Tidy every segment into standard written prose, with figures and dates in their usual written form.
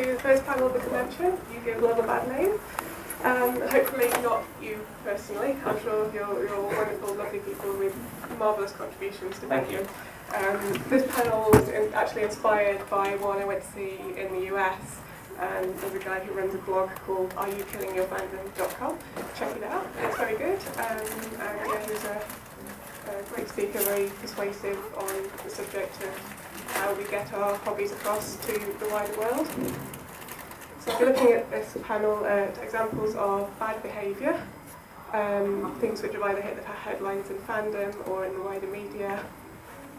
to the first panel of the convention. You give love a bad name. Hopefully not you personally. I'm sure you're all wonderful, lovely people with marvellous contributions to fandom. This panel was actually inspired by one I went to see in the US. There's a guy who runs a blog called areyouKillingYourFandom.com. Check it out, it's very good. He's a great speaker, very persuasive on the subject of how we get our hobbies across to the wider world. So we're looking at this panel at examples of bad behaviour, things which have either hit the headlines in fandom or in the wider media,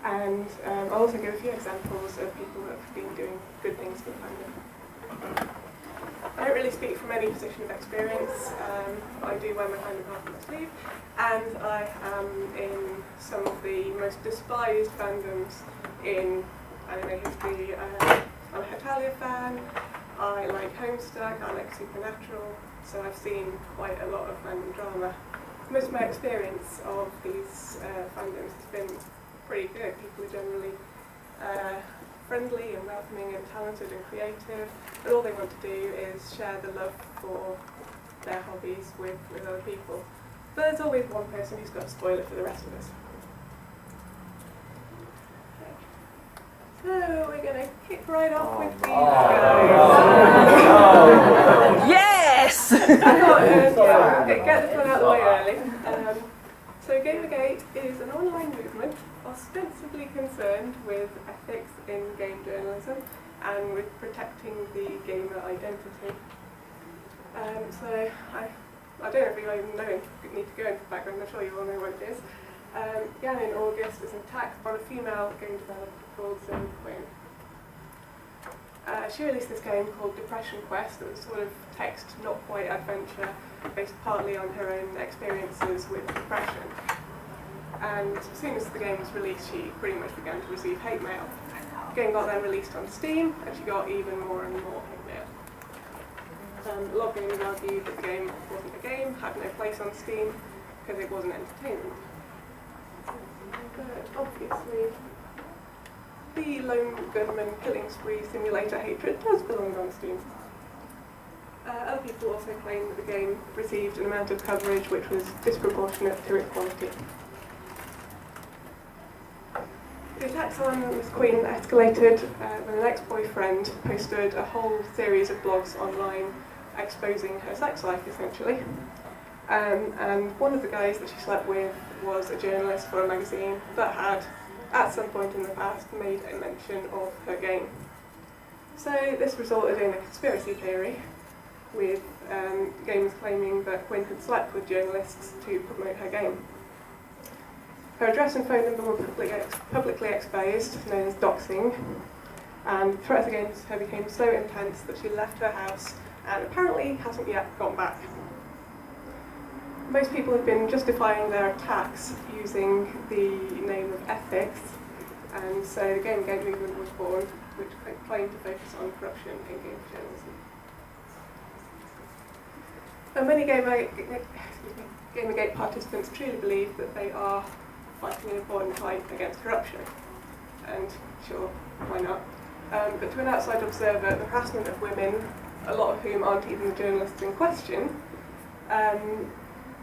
and I'll also give a few examples of people that have been doing good things for fandom. I don't really speak from any position of experience. I do wear my fandom heart on my sleeve, and I am in some of the most despised fandoms in anime history. I'm a Hetalia fan, I like Homestuck, I like Supernatural, so I've seen quite a lot of fandom drama. Most of my experience of these fandoms has been pretty good. People are generally friendly and welcoming and talented and creative, but all they want to do is share the love for their hobbies with other people. But there's always one person who's got to spoil it for the rest of us. So we're going to kick right off with these guys. Yes! I thought, get the fun out of the way early. So Gamergate is an online movement ostensibly concerned with ethics in game journalism and with protecting the gamer identity. So I don't know if you even need to go into the background, I'm sure you all know what it is. Began in August as an attack on a female game developer called Zoe Quinn. She released this game called Depression Quest that was sort of text, not quite adventure, based partly on her own experiences with depression. And as soon as the game was released, she pretty much began to receive hate mail. The game got then released on Steam, and she got even more and more hate mail. A lot of gamers argued that the game wasn't a game, had no place on Steam, because it wasn't entertainment. But obviously, the lone gunman killing spree simulator hatred does belong on Steam. Other people also claim that the game received an amount of coverage which was disproportionate to its quality. The attacks on Miss Queen escalated when an ex-boyfriend posted a whole series of blogs online exposing her sex life, essentially. And one of the guys that she slept with was a journalist for a magazine that had, at some point in the past, made a mention of her game. So this resulted in a conspiracy theory, with gamers claiming that Quinn had slept with journalists to promote her game. Her address and phone number were publicly exposed, known as doxing, and threats against her became so intense that she left her house and apparently hasn't yet gone back. Most people have been justifying their attacks using the name of ethics, and so the Gamergate movement was born, which claimed to focus on corruption in game journalism. And many Gamergate participants truly believe that they are fighting an important fight against corruption, and sure, why not? But to an outside observer, the harassment of women, a lot of whom aren't even the journalists in question,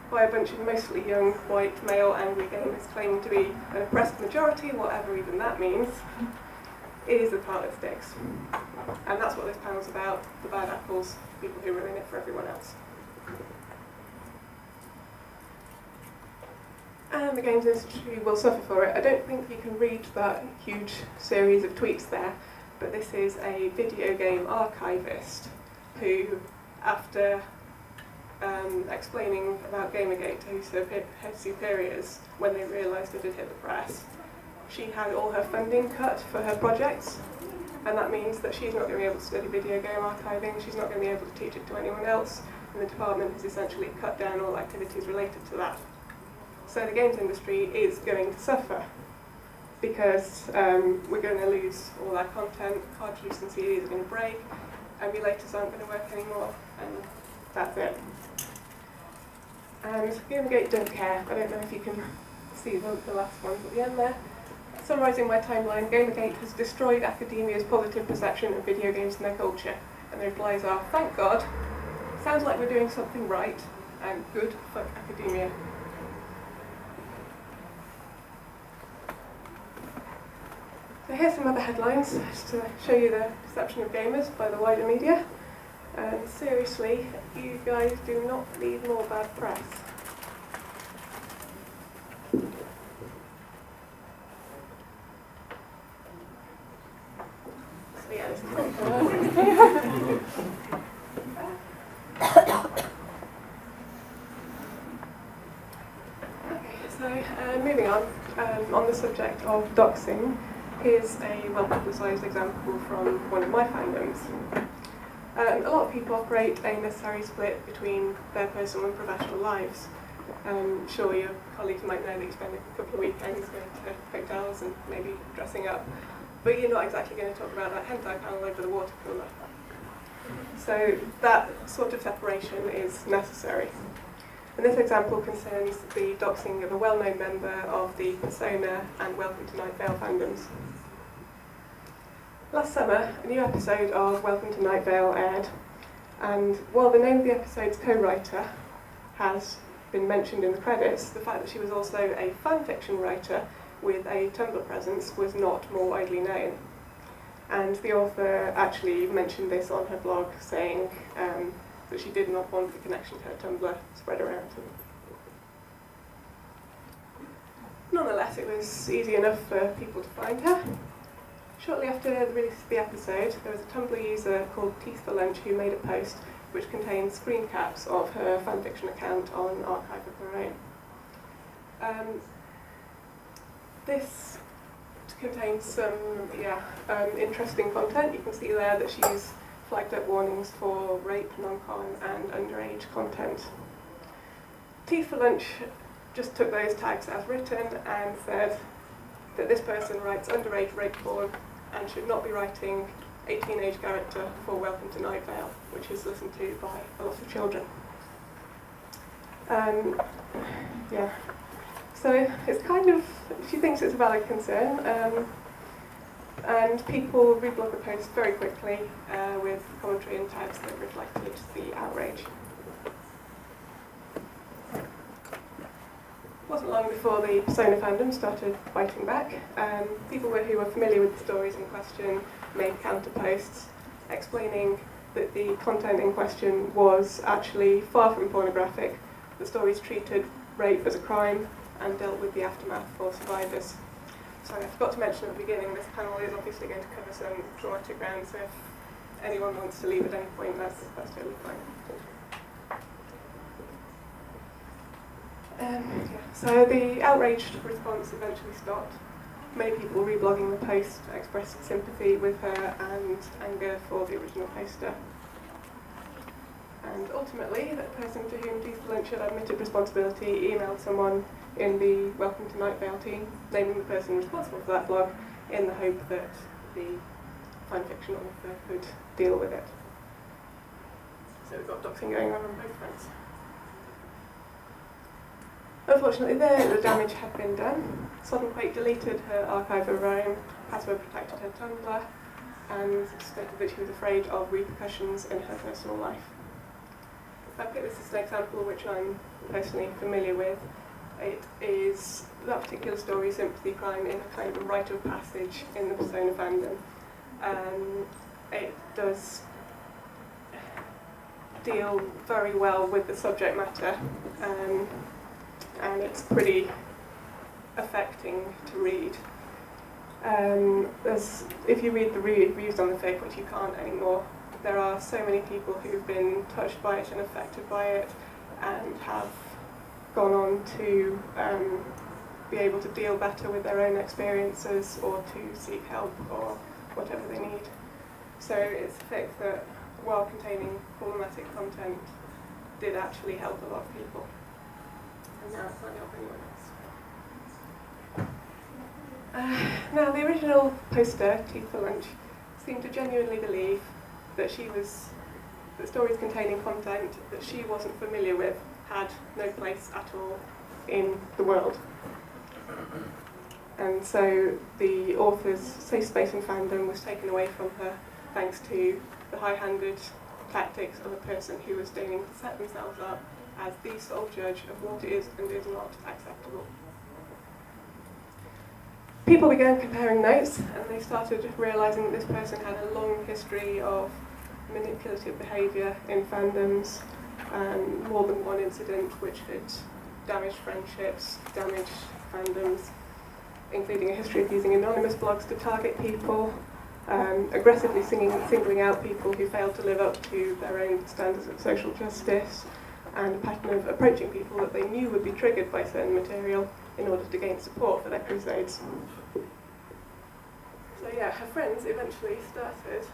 by a bunch of mostly young, white, male, angry gamers claiming to be an oppressed majority, whatever even that means, is the part that sticks. And that's what this panel's about, the bad apples, people who ruin it for everyone else. And the games industry will suffer for it. I don't think you can read that huge series of tweets there, but this is a video game archivist who, after explaining about Gamergate to her superiors when they realised it had hit the press, she had all her funding cut for her projects, and that means that she's not going to be able to study video game archiving, she's not going to be able to teach it to anyone else, and the department has essentially cut down all activities related to that. So the games industry is going to suffer because we're going to lose all our content, cartridges and CDs are going to break, emulators aren't going to work anymore, and that's it. And Gamergate don't care. I don't know if you can see the last ones at the end there. Summarising my timeline, Gamergate has destroyed academia's positive perception of video games and their culture, And the replies are, thank God, sounds like we're doing something right, and good, fuck academia. So here's some other headlines, just to show you the perception of gamers by the wider media. And seriously, you guys do not need more bad press. So yeah, this is moving on the subject of doxing, here's a well-publicised example from one of my fandoms. A lot of people operate a necessary split between their personal and professional lives. Sure, your colleagues might know that you spend a couple of weekends going to hotels and maybe dressing up, but you're not exactly going to talk about that hentai panel over the water cooler. So that sort of separation is necessary. And this example concerns the doxing of a well-known member of the Persona and Welcome to Night Vale fandoms. Last summer, a new episode of Welcome to Night Vale aired, and while the name of the episode's co-writer has been mentioned in the credits, the fact that she was also a fanfiction writer with a Tumblr presence was not more widely known. And the author actually mentioned this on her blog, saying that she did not want the connection to her Tumblr spread around. Nonetheless, it was easy enough for people to find her. Shortly after the release of the episode, there was a Tumblr user called Teeth for Lunch who made a post which contained screen caps of her fanfiction account on Archive of Her Own. This contains some interesting content. You can see there that she's flagged up warnings for rape, non-con and underage content. Teeth for Lunch just took those tags as written and said that this person writes underage rape porn and should not be writing a teenage character for Welcome to Night Vale, which is listened to by a lot of children. So it's kind of, she thinks it's a valid concern, and people reblog the post very quickly with commentary and tags that reflected the outrage. It wasn't long before the Persona fandom started fighting back. People who were familiar with the stories in question made counter posts explaining that the content in question was actually far from pornographic. The stories treated rape as a crime and dealt with the aftermath for survivors. Sorry, I forgot to mention at the beginning, this panel is obviously going to cover some traumatic ground, so if anyone wants to leave at any point, that's totally fine. So the outraged response eventually stopped. Many people reblogging the post expressed sympathy with her and anger for the original poster. And ultimately, the person to whom Teeth for Lunch had admitted responsibility emailed someone in the Welcome to Night Vale team, naming the person responsible for that blog in the hope that the fanfiction author could deal with it. So we've got doxing going on both fronts. Unfortunately, the damage had been done. Sodden Quake deleted her Archive of Her Own, password protected her Tumblr, and stated that she was afraid of repercussions in her personal life. I picked this as an example which I'm personally familiar with. It is that particular story, Sympathy Crime, in a kind of a rite of passage in the Persona fandom. It does deal very well with the subject matter, and it's pretty affecting to read. If you read the reviews on the fic, which you can't anymore, there are so many people who've been touched by it and affected by it and have gone on to be able to deal better with their own experiences or to seek help or whatever they need. So it's a fic that, while containing problematic content, did actually help a lot of people. And now it's not helping anyone else. Now, the original poster, Teeth for Lunch, seemed to genuinely believe that that stories containing content that she wasn't familiar with had no place at all in the world. And so the author's safe space in fandom was taken away from her thanks to the high-handed tactics of a person who was deigning to set themselves up as the sole judge of what is and is not acceptable. People began comparing notes, and they started realising that this person had a long history of manipulative behaviour in fandoms, more than one incident which had damaged friendships, damaged fandoms, including a history of using anonymous blogs to target people, aggressively singling out people who failed to live up to their own standards of social justice, and a pattern of approaching people that they knew would be triggered by certain material in order to gain support for their crusades. So yeah, her friends eventually started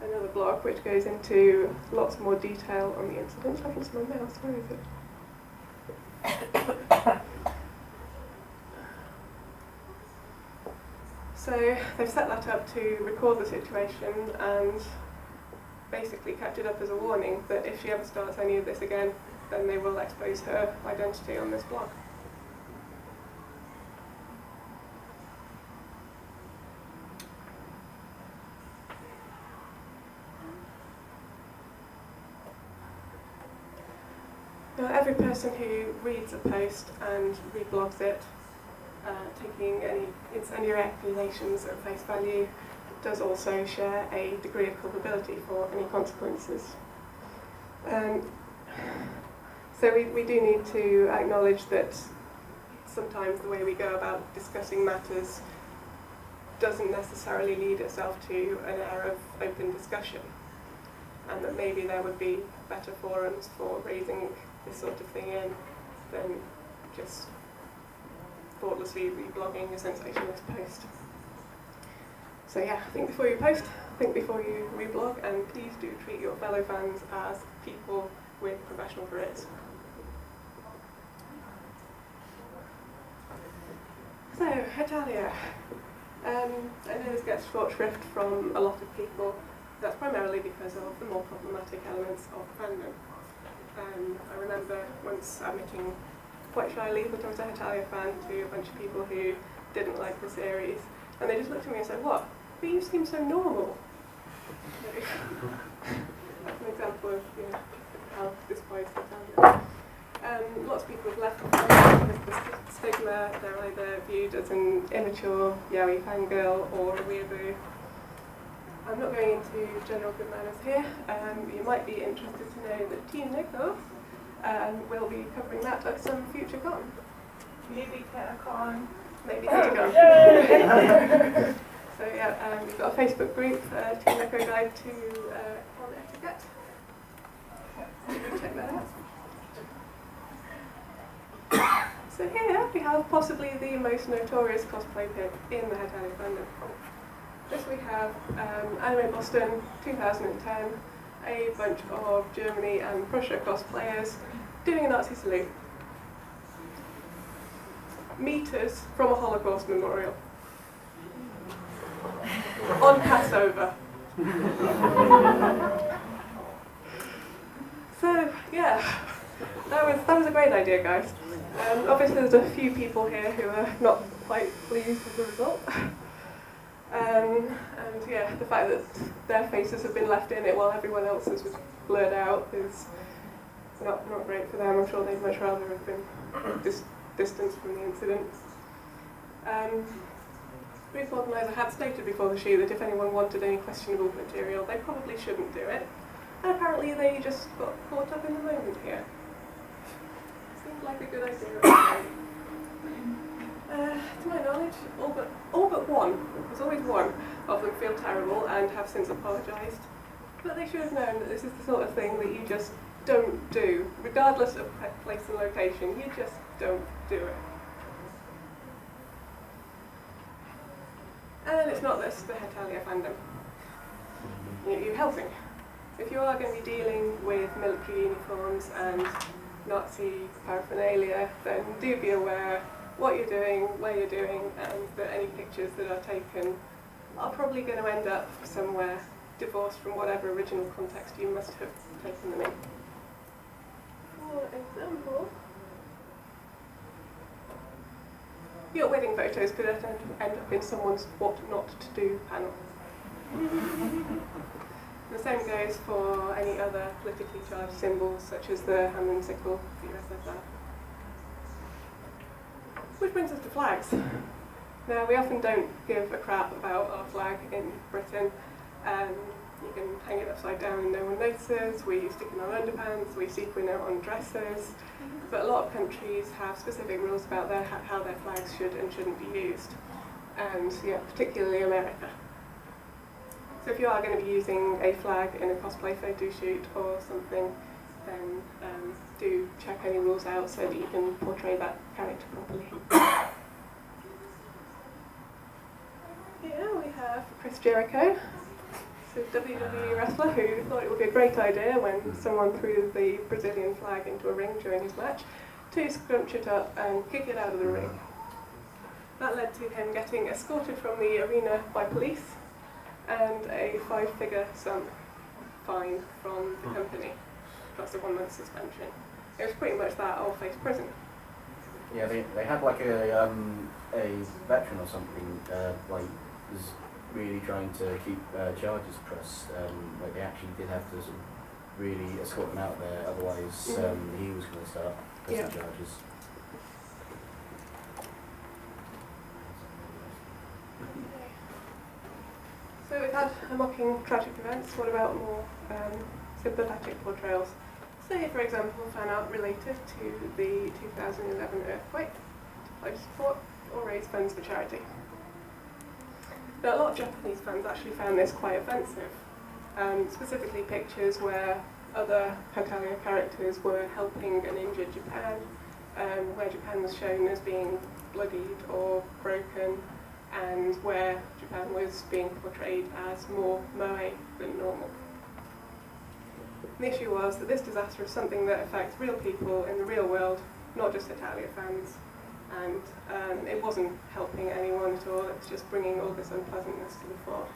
another blog which goes into lots more detail on the incident. I've lost my mouse, where is it? So they've set that up to record the situation and basically kept it up as a warning that if she ever starts any of this again, then they will expose her identity on this blog. Now, every person who reads a post and reblogs it, taking any incendiary accusations at face value, does also share a degree of culpability for any consequences. So we do need to acknowledge that sometimes the way we go about discussing matters doesn't necessarily lead itself to an era of open discussion, and that maybe there would be better forums for raising this sort of thing in than just thoughtlessly reblogging a sensationalist post. So yeah, think before you post, think before you reblog, and please do treat your fellow fans as people with professional careers. So, Hetalia. I know this gets short shrift from a lot of people. That's primarily because of the more problematic elements of fandom. I remember once admitting quite shyly that I was a Hetalia fan to a bunch of people who didn't like the series, and they just looked at me and said, "What? But you seem so normal." That's an example of how despised Hetalia. Lots of people have left the fandom because the stigma. They're either viewed as an immature yaoi fangirl or a weeaboo. I'm not going into general good manners here. You might be interested to know that Team Nico will be covering that at some future con. Maybe TetaCon. Maybe TetaCon. So yeah, we've got a Facebook group, Team Nico Guide to Con Etiquette. So you can check that out. So here we have possibly the most notorious cosplay pick in the Hetalia fandom. This we have Anime Boston 2010, a bunch of Germany and Prussia cosplayers doing a Nazi salute. Meters from a Holocaust memorial. On Passover. So yeah, that was a great idea, guys. Obviously there's a few people here who are not quite pleased with the result. And yeah, the fact that their faces have been left in it while everyone else's was blurred out is not great for them. I'm sure they'd much rather have been distanced from the incident. Group organiser had stated before the shoot that if anyone wanted any questionable material, they probably shouldn't do it. And apparently they just got caught up in the moment here. Seemed like a good idea. To my knowledge, all but one, there's always one of them feel terrible and have since apologised. But they should have known that this is the sort of thing that you just don't do, regardless of place and location. You just don't do it. And it's not this, the Hetalia fandom. You're helping. If you are going to be dealing with military uniforms and Nazi paraphernalia, then do be aware what you're doing, where you're doing, and that any pictures that are taken are probably going to end up somewhere divorced from whatever original context you must have taken them in. For example, your wedding photos could end up in someone's what not to do panel. The same goes for any other politically charged symbols, such as the hand and sickle, the USSR. Which brings us to flags. Now, we often don't give a crap about our flag in Britain. You can hang it upside down and no one notices. We stick it on underpants, we sequin it on dresses. But a lot of countries have specific rules about how their flags should and shouldn't be used. And yeah, particularly America. So if you are going to be using a flag in a cosplay photo shoot or something, then do check any rules out so that you can portray that character properly. Here we have Chris Jericho. It's a WWE wrestler who thought it would be a great idea when someone threw the Brazilian flag into a ring during his match to scrunch it up and kick it out of the ring. That led to him getting escorted from the arena by police and a 5-figure sum fine from the company, plus a 1-month suspension. It was pretty much that or face prison. Yeah, they had like a veteran or something like was really trying to keep charges pressed. Like they actually did have to sort of really escort him out there, otherwise he was going to start pressing charges. So we've had mocking tragic events. What about more sympathetic portrayals? Say, for example, fan art related to the 2011 earthquake to pledge support or raise funds for charity. Now, a lot of Japanese fans actually found this quite offensive, specifically pictures where other Hatalia characters were helping an injured Japan, where Japan was shown as being bloodied or broken, and where Japan was being portrayed as more moe than normal. The issue was that this disaster is something that affects real people in the real world, not just Italia fans, and it wasn't helping anyone at all. It was just bringing all this unpleasantness to the fore.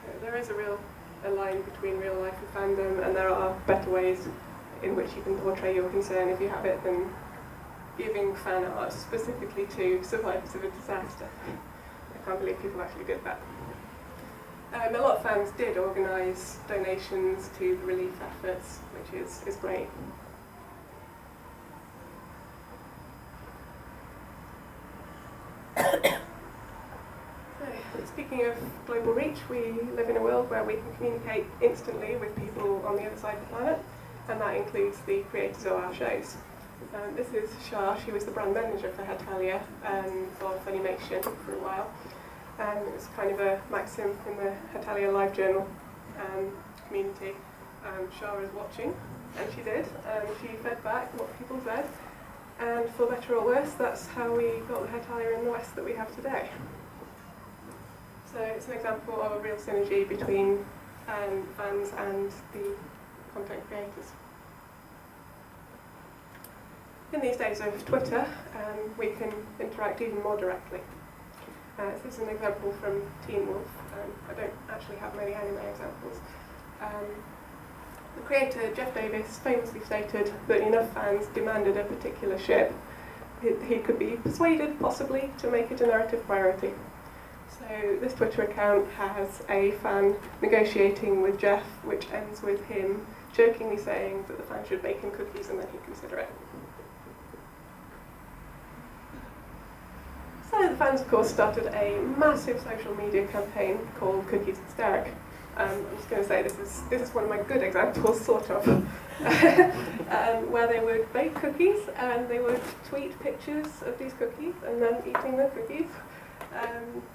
So there is a line between real life and fandom, and there are better ways in which you can portray your concern if you have it than giving fan art specifically to survivors of a disaster. I can't believe people actually did that. A lot of fans did organise donations to the relief efforts, which is great. So, speaking of global reach, we live in a world where we can communicate instantly with people on the other side of the planet, and that includes the creators of our shows. This is Shah. She was the brand manager for Hatalia for Funimation for a while. It was kind of a maxim in the Hatalia Live Journal community. Shah is watching, and she did. She fed back what people said, and for better or worse, that's how we got the Hatalia in the West that we have today. So it's an example of a real synergy between fans and the content creators. In these days of Twitter, we can interact even more directly. This is an example from Teen Wolf. I don't actually have many anime examples. The creator, Jeff Davis, famously stated that enough fans demanded a particular ship, he could be persuaded, possibly, to make it a narrative priority. So this Twitter account has a fan negotiating with Jeff, which ends with him jokingly saying that the fan should bake him cookies and then he'd consider it. So the fans, of course, started a massive social media campaign called Cookies Hysteric. I'm just going to say this is one of my good examples, sort of, where they would bake cookies and they would tweet pictures of these cookies and then eating the cookies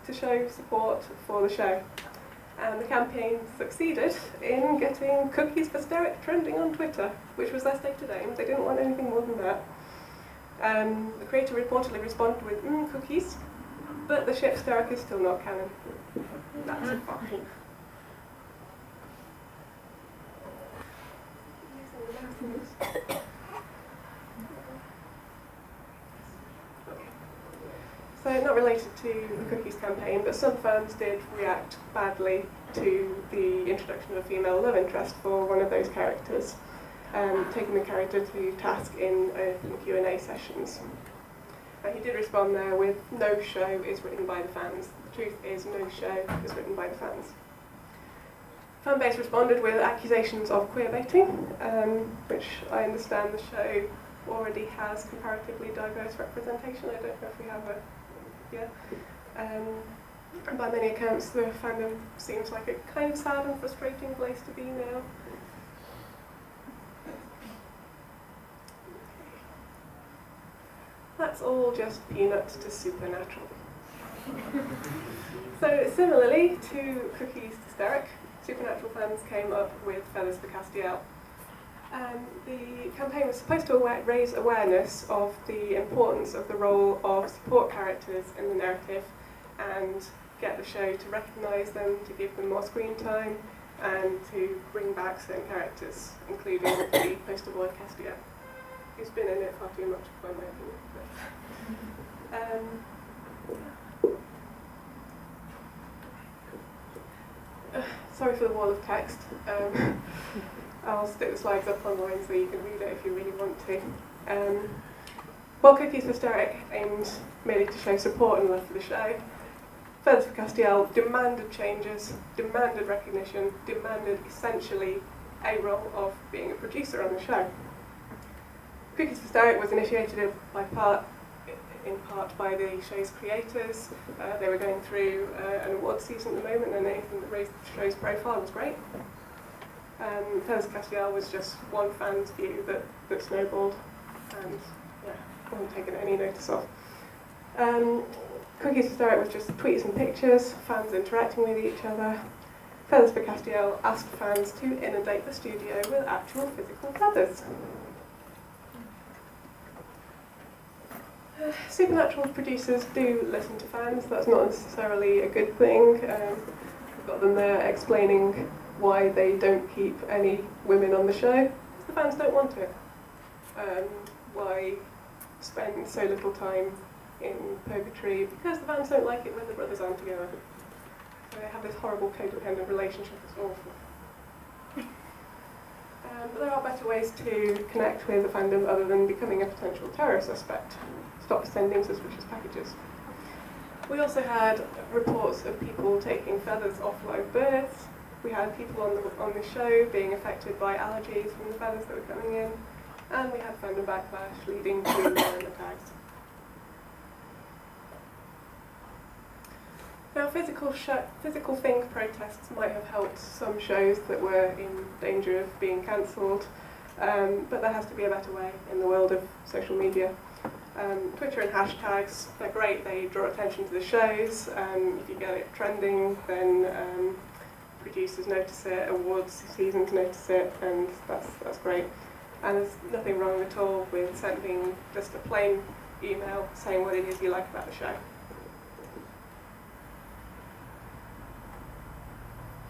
to show support for the show. And the campaign succeeded in getting Cookies Hysteric trending on Twitter, which was their stated aim. They didn't want anything more than that. The creator reportedly responded with cookies, but the ship Hysteric is still not canon. That's fine. So not related to the cookies campaign, but some fans did react badly to the introduction of a female love interest for one of those characters. Taking the character to task in Q&A sessions. He did respond there with, "No show is written by the fans. The truth is, no show is written by the fans." Fanbase responded with accusations of queerbaiting, which I understand the show already has comparatively diverse representation. I don't know if we have a... Yeah. And by many accounts, the fandom seems like a kind of sad and frustrating place to be now. That's all just peanuts to Supernatural. So similarly to Cookies to Steric, Supernatural fans came up with Feathers for Castiel. The campaign was supposed to raise awareness of the importance of the role of support characters in the narrative and get the show to recognise them, to give them more screen time, and to bring back certain characters, including the poster boy Castiel, who's been in it far too much, by my opinion. Sorry for the wall of text. I'll stick the slides up online so you can read it if you really want to. While Cookies for Steric aimed merely to show support and love for the show, Feathers for Castiel demanded changes, demanded recognition, demanded essentially a role of being a producer on the show. Cookies for Steric was initiated in part by the show's creators. They were going through an awards season at the moment, and anything that raised the show's profile was great. Feathers for Castiel was just one fan's view that snowballed, and wasn't taken any notice of. Cookies for Steric was just tweets and pictures, fans interacting with each other. Feathers for Castiel asked fans to inundate the studio with actual physical feathers. Supernatural producers do listen to fans. That's not necessarily a good thing. We've got them there explaining why they don't keep any women on the show. The fans don't want to. Why spend so little time in purgatory? Because the fans don't like it when the brothers aren't together. So they have this horrible codependent relationship. It's awful. But there are better ways to connect with the fandom other than becoming a potential terror suspect. Stop sending suspicious packages. We also had reports of people taking feathers off live births. We had people on the show being affected by allergies from the feathers that were coming in. And we had fandom backlash leading to wearing the tags. Now, physical thing protests might have helped some shows that were in danger of being cancelled, but there has to be a better way in the world of social media. Twitter and hashtags, they're great, they draw attention to the shows. If you get it trending, then producers notice it, awards seasons notice it, and that's great. And there's nothing wrong at all with sending just a plain email saying what it is you like about the show.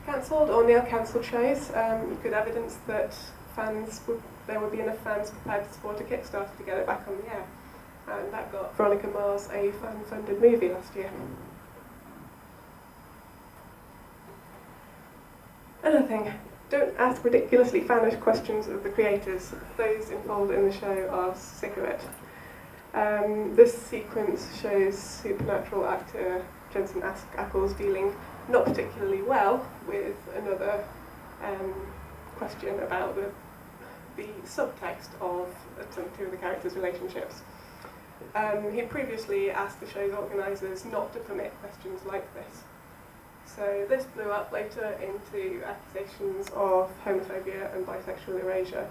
Cancelled or near-cancelled shows, you could evidence that there would be enough fans prepared to support a Kickstarter to get it back on the air. And that got Veronica Mars a fan-funded movie last year. Another thing, don't ask ridiculously fanish questions of the creators. Those involved in the show are sick of it. This sequence shows Supernatural actor Jensen Ackles dealing not particularly well with another question about the subtext of two of the characters' relationships. He previously asked the show's organisers not to permit questions like this. So this blew up later into accusations of homophobia and bisexual erasure,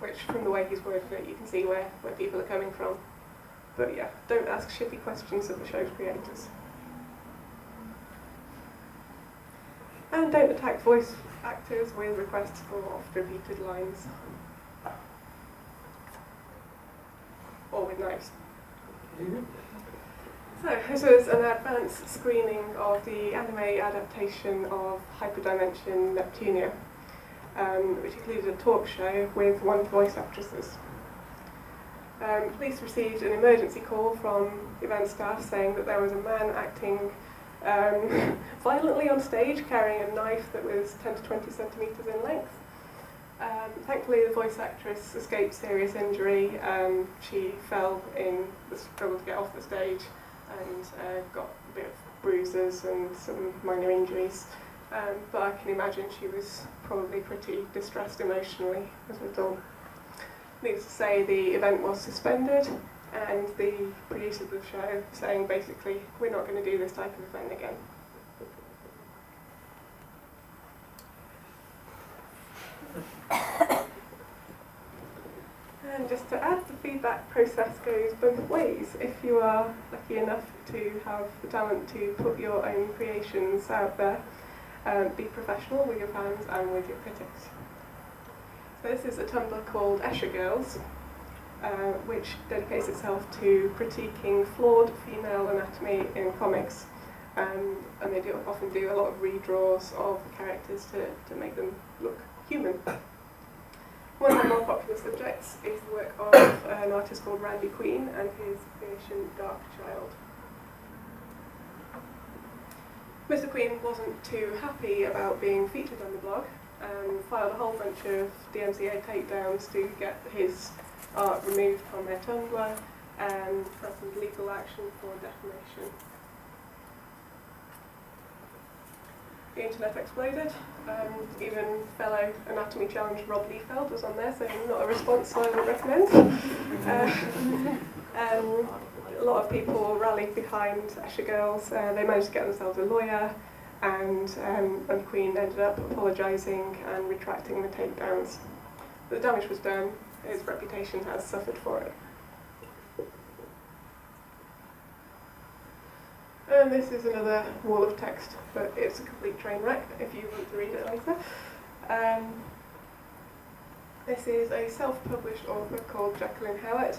which from the way he's worded it, you can see where people are coming from. But yeah, don't ask shitty questions of the show's creators. And don't attack voice actors with requests for oft-repeated lines. Or with knives. So, this was an advanced screening of the anime adaptation of Hyperdimension Neptunia, which included a talk show with one voice actresses. Police received an emergency call from event staff saying that there was a man acting violently on stage, carrying a knife that was 10 to 20 centimetres in length. Thankfully, the voice actress escaped serious injury. She fell in the struggle to get off the stage and got a bit of bruises and some minor injuries. but I can imagine she was probably pretty distressed emotionally as a result. Needless to say, the event was suspended, and the producers of the show saying basically, we're not going to do this type of event again. And just to add, the feedback process goes both ways. If you are lucky enough to have the talent to put your own creations out there, be professional with your fans and with your critics. So this is a Tumblr called Escher Girls, which dedicates itself to critiquing flawed female anatomy in comics. And they often do a lot of redraws of the characters to make them look human. One of the more popular subjects is the work of an artist called Randy Queen and his creation Dark Child. Mr. Queen wasn't too happy about being featured on the blog and filed a whole bunch of DMCA takedowns to get his art removed from their Tumblr and threatened legal action for defamation. The internet exploded. Even fellow Anatomy Challenge Rob Liefeld was on there, so not a response I would recommend. A lot of people rallied behind Escher Girls. They managed to get themselves a lawyer, and Queen ended up apologising and retracting the takedowns. But the damage was done. His reputation has suffered for it. And this is another wall of text, but it's a complete train wreck if you want to read it later. This is a self-published author called Jacqueline Howard,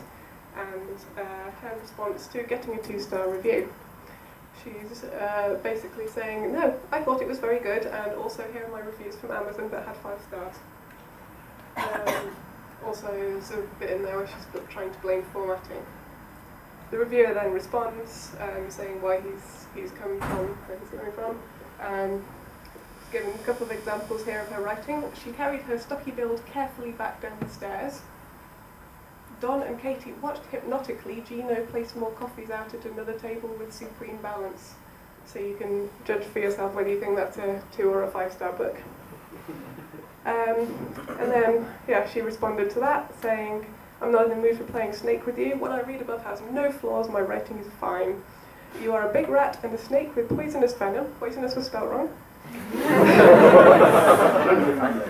and her response to getting a 2-star review. She's basically saying, no, I thought it was very good, and also here are my reviews from Amazon that had 5 stars. Also, there's a bit in there where she's trying to blame formatting. The reviewer then responds, saying why he's coming from, where he's coming from. Given a couple of examples here of her writing. She carried her stocky build carefully back down the stairs. Don and Katie watched hypnotically Gino place more coffees out at another table with supreme balance. So you can judge for yourself whether you think that's a 2 or a 5-star book. And then, she responded to that, saying, I'm not in the mood for playing Snake with you. What I read above has no flaws, my writing is fine. You are a big rat and a snake with poisonous venom. Poisonous was spelled wrong.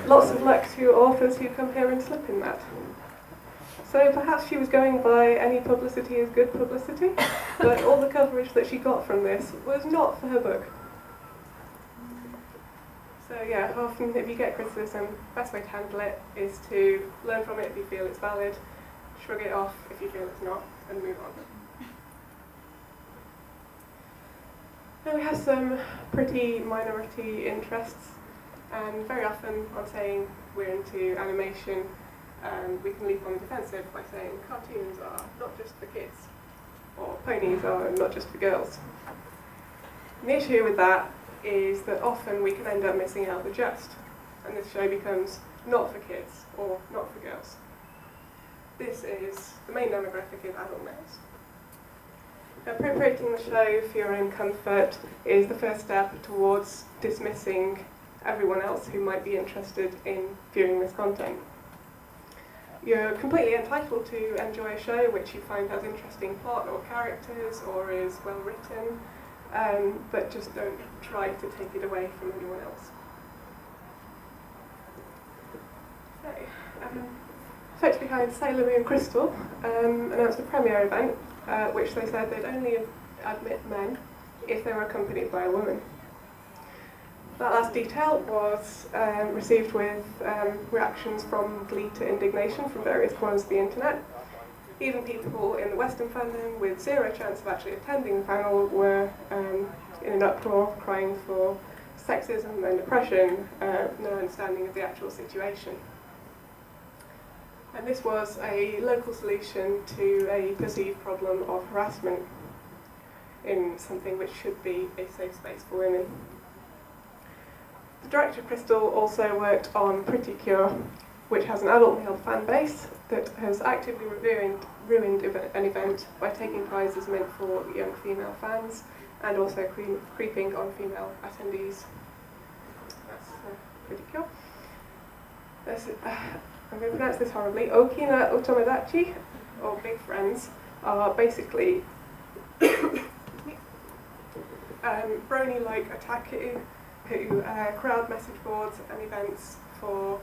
Lots of luck to authors who come here and slip in that. So perhaps she was going by any publicity is good publicity, but all the coverage that she got from this was not for her book. So often if you get criticism, the best way to handle it is to learn from it if you feel it's valid, shrug it off if you feel it's not, and move on. Now we have some pretty minority interests, and very often on saying we're into animation, we can leap on the defensive by saying cartoons are not just for kids, or ponies are not just for girls. And the issue with that is that often we can end up missing out the just, and this show becomes not for kids or not for girls. This is the main demographic of adult males. Appropriating the show for your own comfort is the first step towards dismissing everyone else who might be interested in viewing this content. You're completely entitled to enjoy a show which you find has interesting plot or characters or is well written, but just don't try to take it away from anyone else. Okay, folks behind Sailor Moon Crystal announced a premiere event which they said they'd only admit men if they were accompanied by a woman. That last detail was received with reactions from glee to indignation from various corners of the internet. Even people in the Western fandom with zero chance of actually attending the panel were in an uproar, crying for sexism and oppression, no understanding of the actual situation. And this was a local solution to a perceived problem of harassment in something which should be a safe space for women. The director Crystal also worked on Pretty Cure, which has an adult male fan base that has actively ruined an event by taking prizes meant for young female fans and also creeping on female attendees. pretty I'm going to pronounce this horribly. Okina Otomodachi, or big friends, are basically brony-like otaku who crowd message boards and events for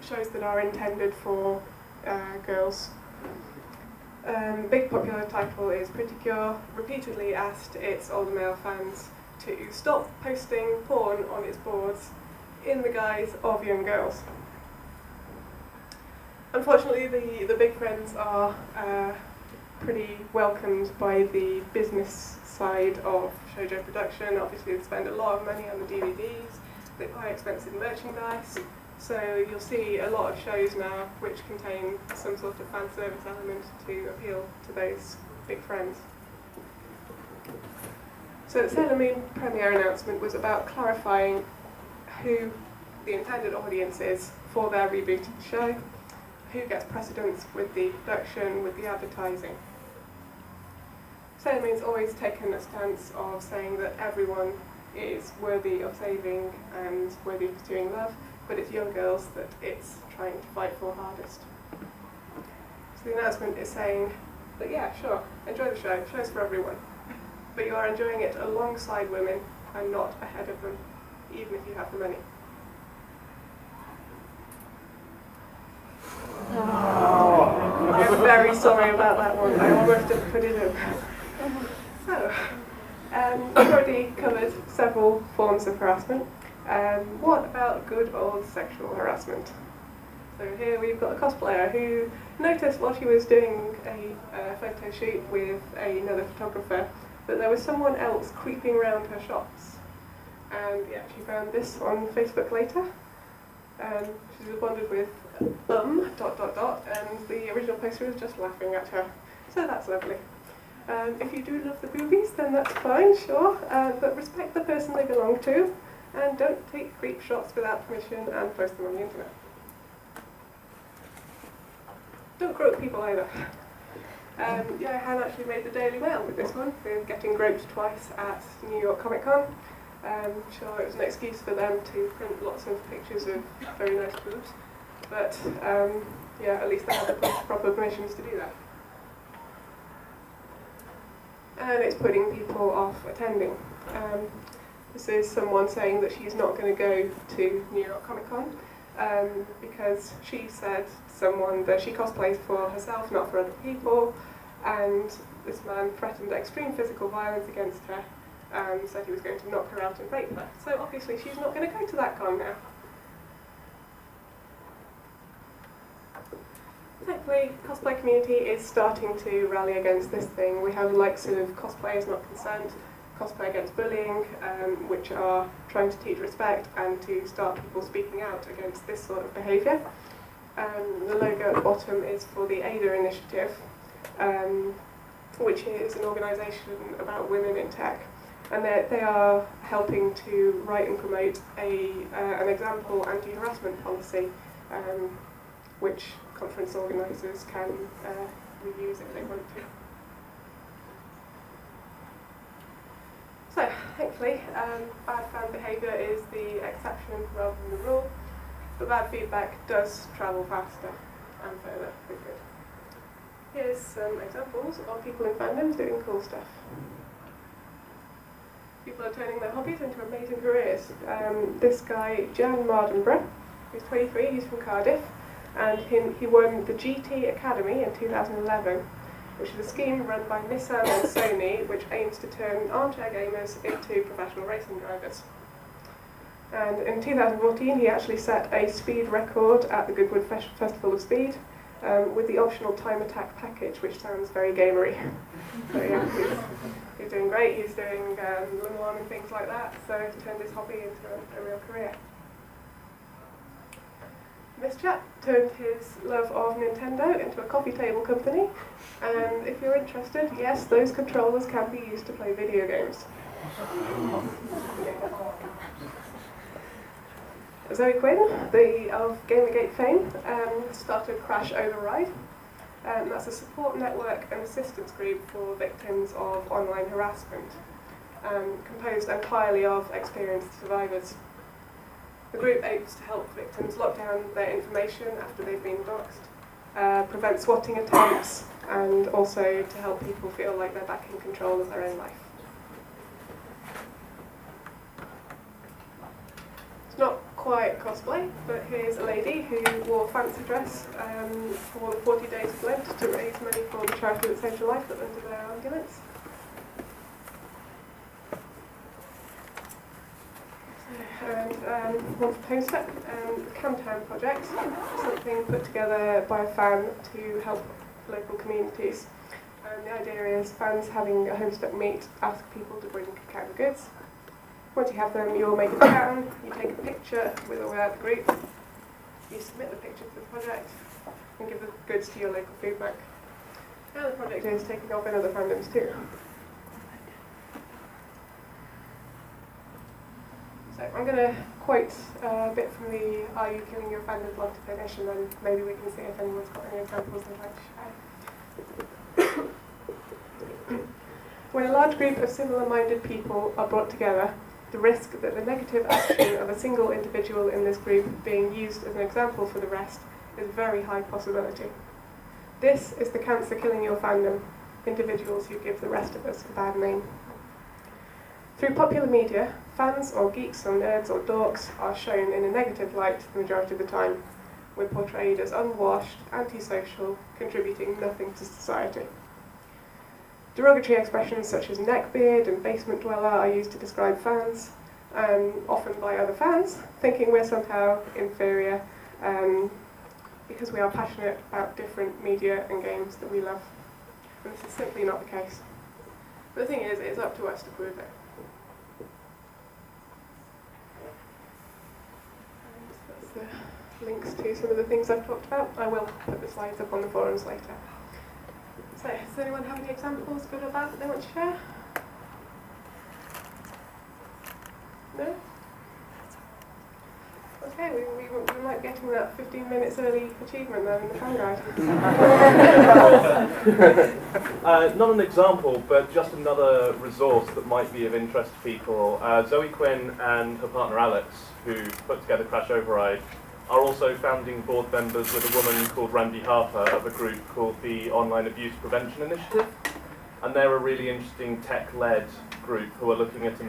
shows that are intended for girls. Big popular title is Pretty Cure repeatedly asked its older male fans to stop posting porn on its boards in the guise of young girls. Unfortunately, the big friends are pretty welcomed by the business side of shoujo production. Obviously, they spend a lot of money on the DVDs, they buy expensive merchandise, so you'll see a lot of shows now which contain some sort of fan service element to appeal to those big friends. So the Sailor Moon premiere announcement was about clarifying who the intended audience is for their reboot of the show, who gets precedence with the production, with the advertising. Sailor Moon's always taken a stance of saying that everyone is worthy of saving and worthy of pursuing love, but it's young girls that it's trying to fight for hardest. So the announcement is saying that, yeah, sure, enjoy the show, show's for everyone, but you are enjoying it alongside women and not ahead of them, even if you have the money. Oh. I am very sorry about that one. I almost didn't put it in. So, we've already covered several forms of harassment. What about good old sexual harassment? So here we've got a cosplayer who noticed while she was doing a photo shoot with another photographer that there was someone else creeping around her shots. And yeah, she found this on Facebook later. She responded with and the original poster was just laughing at her. So that's lovely. If you do love the boobies, then that's fine, sure, but respect the person they belong to, and don't take creep shots without permission and post them on the internet. Don't grope people either. Han actually made the Daily Mail with this one, with getting groped twice at New York Comic Con. Sure, it was an excuse for them to print lots of pictures of very nice boobs, but at least they had the proper permissions to do that. And it's putting people off attending. This is someone saying that she's not going to go to New York Comic Con because she said to someone that she cosplays for herself, not for other people, and this man threatened extreme physical violence against her and said he was going to knock her out and rape her. So obviously she's not going to go to that con now. Thankfully, the cosplay community is starting to rally against this thing. We have the likes of Cosplay is Not Consent, Cosplay Against Bullying, which are trying to teach respect and to start people speaking out against this sort of behaviour. The logo at the bottom is for the ADA initiative, which is an organisation about women in tech. And they are helping to write and promote an example anti-harassment policy, which conference organisers can reuse if they want to. So, thankfully, bad fan behaviour is the exception rather than the rule, but bad feedback does travel faster and further for good. Here's some examples of people in fandoms doing cool stuff. People are turning their hobbies into amazing careers. This guy, Jan Mardenborough, who's 23, he's from Cardiff, and he won the GT Academy in 2011, which is a scheme run by Nissan and Sony, which aims to turn armchair gamers into professional racing drivers. And in 2014, he actually set a speed record at the Goodwood Festival of Speed, with the optional time attack package, which sounds very gamery. So yeah, he's doing great. He's doing Le Mans and things like that, so he's turned his hobby into a real career. This chap turned his love of Nintendo into a coffee table company, and if you're interested, yes, those controllers can be used to play video games. Zoe Quinn, of Gamergate fame, started Crash Override. That's a support network and assistance group for victims of online harassment, composed entirely of experienced survivors. The group aims to help victims lock down their information after they've been doxxed, prevent swatting attempts, and also to help people feel like they're back in control of their own life. It's not quite cosplay, but here's a lady who wore a fancy dress for the 40 Days of Blood to raise money for the charity that saved her life that went to their ambulance. And one poster, the Camtown project, something put together by a fan to help local communities. And the idea is fans having a Homestuck meet ask people to bring cacao goods. Once you have them, you'll make a town, you take a picture with or without the group, you submit the picture to the project, and give the goods to your local food bank. Now the project is taking off in other fandoms too. So I'm going to quote a bit from the Are You Killing Your Fandom blog to finish, and then maybe we can see if anyone's got any examples they'd like to share. When a large group of similar-minded people are brought together, the risk that the negative action of a single individual in this group being used as an example for the rest is a very high possibility. This is the cancer killing your fandom, individuals who give the rest of us a bad name. Through popular media, fans or geeks or nerds or dorks are shown in a negative light the majority of the time. We're portrayed as unwashed, antisocial, contributing nothing to society. Derogatory expressions such as neckbeard and basement dweller are used to describe fans, often by other fans, thinking we're somehow inferior because we are passionate about different media and games that we love. And this is simply not the case. But the thing is, it's up to us to prove it. And that's the links to some of the things I've talked about. I will put the slides up on the forums later. So, does anyone have any examples, good or bad, that they want to share? No? Okay, we might be getting that 15 minutes early achievement there in the fan guide. Not an example, but just another resource that might be of interest to people. Zoe Quinn and her partner Alex, who put together Crash Override, are also founding board members with a woman called Randy Harper of a group called the Online Abuse Prevention Initiative. And they're a really interesting tech-led group who are looking at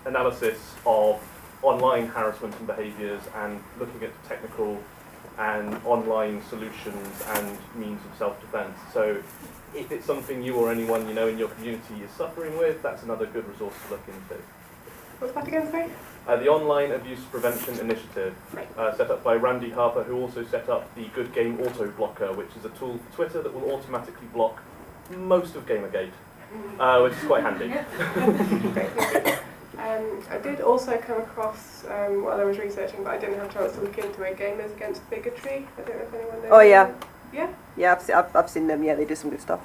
analysis of online harassment and behaviours and looking at technical and online solutions and means of self-defence. So if it's something you or anyone you know in your community is suffering with, that's another good resource to look into. What's that again, sorry? The Online Abuse Prevention Initiative, set up by Randy Harper, who also set up the Good Game Auto Blocker, which is a tool for Twitter that will automatically block most of Gamergate, which is quite handy. Great. I did also come across, while I was researching, but I didn't have a chance to look into it, Gamers Against Bigotry. I don't know if anyone knows. Oh yeah. Yeah? Yeah, I've seen them, yeah, they do some good stuff.